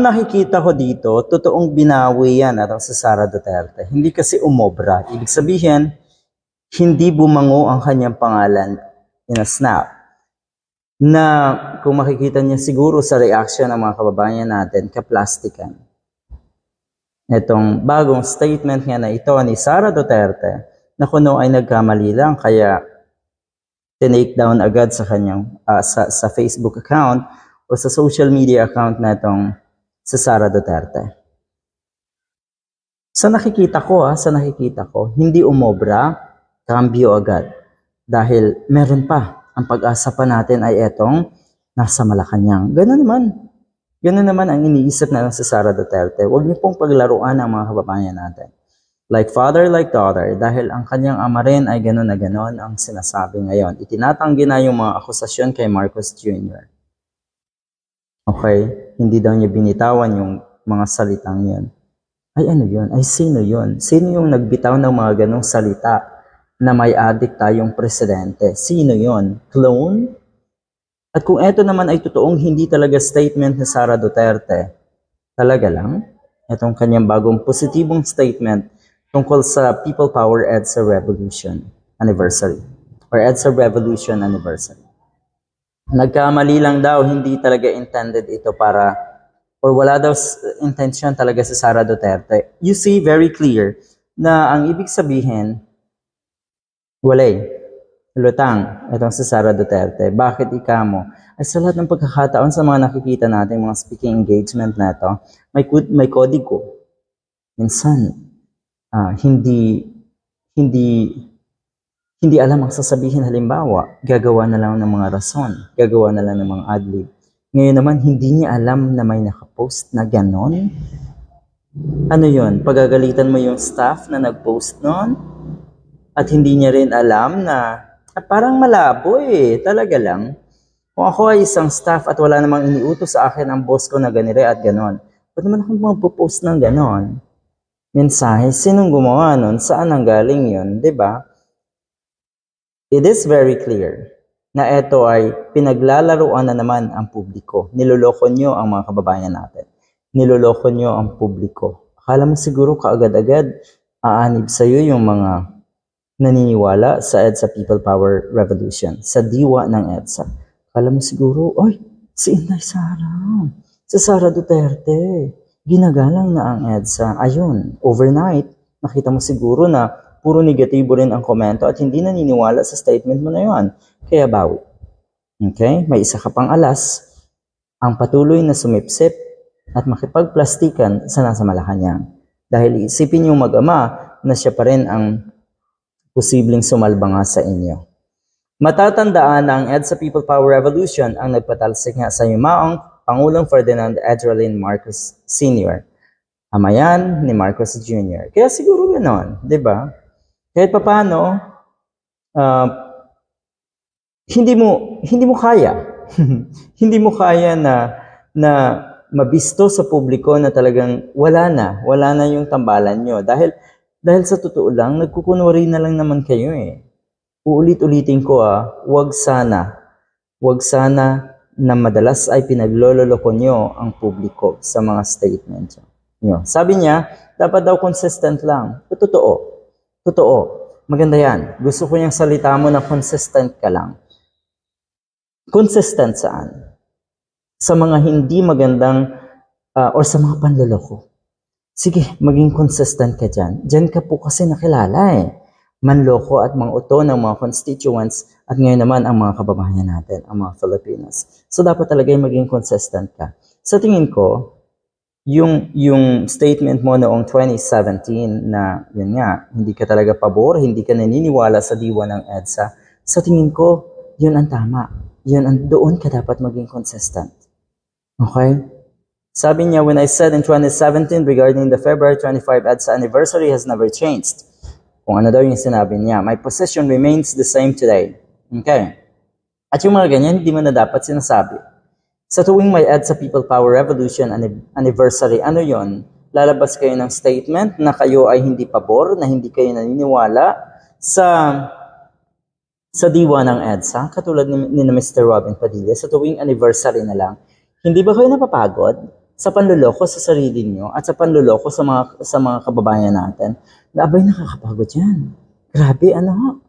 Ang nakikita ko dito, totoong binawi yan at sa Sara Duterte. Hindi kasi umobra. Ibig sabihin, hindi bumango ang kanyang pangalan in a snap. Na kung makikita niya siguro sa reaction ng mga kababayan natin, kaplastikan. Itong bagong statement nga na ito ni Sara Duterte, na kuno ay nagkamali lang, kaya tinake down agad sa kanyang sa Facebook account o sa social media account na itong si Sara Duterte. Sa nakikita ko, hindi umobra, cambio agad. Dahil meron pa, ang pag-asa pa natin ay etong nasa Malacanang. Ganun naman ang iniisip na lang si Sara Duterte. Huwag niyo pong paglaruan ang mga kababayan natin. Like father, like daughter, dahil ang kanyang ama rin ay gano'n na gano'n ang sinasabi ngayon. Itinatanggi na yung mga akusasyon kay Marcos Jr. Okay? Hindi daw niya binitawan yung mga salitang yun. Ay ano yun? Ay sino yun? Sino yung nagbitaw ng mga ganong salita na may adik tayong presidente? Sino yun? Clone? At kung ito naman ay totoong hindi talaga statement ni Sara Duterte, talaga lang, itong kanyang bagong positibong statement tungkol sa People Power EDSA Revolution Anniversary or EDSA Revolution Anniversary. Nagkamali lang daw, hindi talaga intended ito para, or wala daw intention talaga si Sara Duterte. You see very clear na ang ibig sabihin, lutang, itong si Sara Duterte. Bakit mo? Ay sa lahat ng pagkakataon sa mga nakikita natin, mga speaking engagement na ito, may kodigo. Minsan, hindi alam ang sasabihin. Halimbawa, gagawa na lang ng mga rason, gagawa na lang ng mga adlib. Ngayon naman, hindi niya alam na may nakapost na ganon. Ano yun? Pagagalitan mo yung staff na nagpost nun? At hindi niya rin alam na parang malabo talaga lang. Kung ako ay isang staff at wala namang iniutos sa akin ang boss ko na ganire at ganon, ba't naman ako magpo-post ng ganon? Mensahe, sinong gumawa nun? Saan ang galing yun? Diba? It is very clear na ito ay pinaglalaruan na naman ang publiko. Niloloko nyo ang mga kababayan natin. Niloloko nyo ang publiko. Akala mo siguro kaagad-agad aanib sa'yo yung mga naniniwala sa EDSA People Power Revolution, sa diwa ng EDSA. Akala mo siguro, si Inday Sara, si Sara Duterte, ginagalang na ang EDSA. Ayun, overnight, nakita mo siguro na puro negatibo rin ang komento at hindi naniniwala sa statement mo na yun. Kaya bawi. Okay? May isa ka pang alas, ang patuloy na sumipsip at makipagplastikan sa nasa Malacanang. Dahil isipin yung mag-ama na siya pa rin ang posibleng sumalbanga sa inyo. Matatandaan na ang EDSA People Power Revolution ang nagpatalsik nga sa yumaong Pangulong Ferdinand Edgerlin Marcos Sr. Ama yan ni Marcos Jr. Kaya siguro gano'n, di ba? Kahit paano, hindi mo kaya. Hindi mo kaya na mabisto sa publiko na talagang wala na yung tambalan nyo. Dahil sa totoo lang, nagkukunwari na lang naman kayo Uulit-ulitin ko wag sana na madalas ay pinaglololoko nyo ang publiko sa mga statement nyo. Sabi niya, dapat daw consistent lang. Totoo. Maganda yan. Gusto ko yung salita mo na consistent ka lang. Consistent saan? Sa mga hindi magandang or sa mga panloloko. Sige, maging consistent ka dyan. Dyan ka po kasi nakilala manloko at manguto ng mga constituents at ngayon naman ang mga kababayan natin, ang mga Filipinos. So dapat talaga maging consistent ka. Sa tingin ko, yung statement mo noong 2017 na yun nga, hindi ka talaga pabor, hindi ka naniniwala sa diwa ng EDSA, sa tingin ko, yun ang tama. Doon ka dapat maging consistent. Okay? Sabi niya, when I said in 2017 regarding the February 25 EDSA anniversary has never changed. Kung ano daw yung sinabi niya, my position remains the same today. Okay? At yung mga ganyan, hindi mo na dapat sinasabi. Sa tuwing may EDSA People Power Revolution Anniversary, ano yon? Lalabas kayo ng statement na kayo ay hindi pabor, na hindi kayo naniniwala sa diwa ng EDSA, katulad ni Mr. Robin Padilla, sa tuwing anniversary na lang. Hindi ba kayo napapagod sa panluloko sa sarili nyo at sa panluloko sa mga kababayan natin. Abay, nakakapagod yan. Grabe, ano ho?